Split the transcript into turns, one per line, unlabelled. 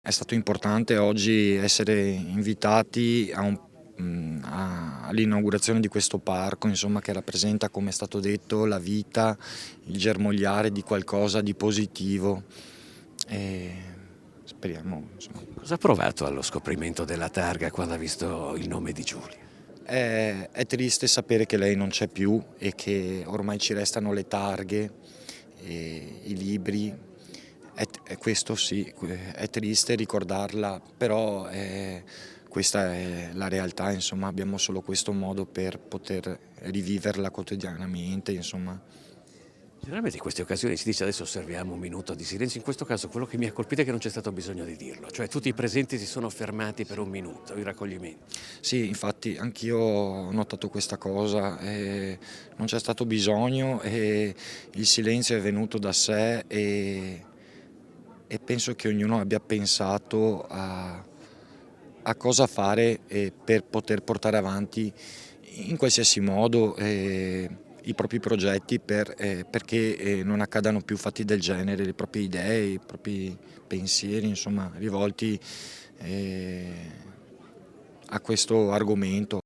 È stato importante oggi essere invitati all'inaugurazione di questo parco, insomma, che rappresenta, come è stato detto, la vita, il germogliare di qualcosa di positivo. E speriamo, insomma.
Cosa ha provato allo scoprimento della targa quando ha visto il nome di Giulia?
È triste sapere che lei non c'è più e che ormai ci restano le targhe, e i libri. Questo sì, è triste ricordarla, però questa è la realtà, insomma, abbiamo solo questo modo per poter riviverla quotidianamente, insomma.
Generalmente in queste occasioni si dice adesso osserviamo un minuto di silenzio, in questo caso quello che mi ha colpito è che non c'è stato bisogno di dirlo, cioè tutti i presenti si sono fermati per un minuto, il raccoglimento.
Sì, infatti anch'io ho notato questa cosa, non c'è stato bisogno e il silenzio è venuto da sé e penso che ognuno abbia pensato a cosa fare per poter portare avanti in qualsiasi modo i propri progetti perché non accadano più fatti del genere, le proprie idee, i propri pensieri, insomma, rivolti a questo argomento.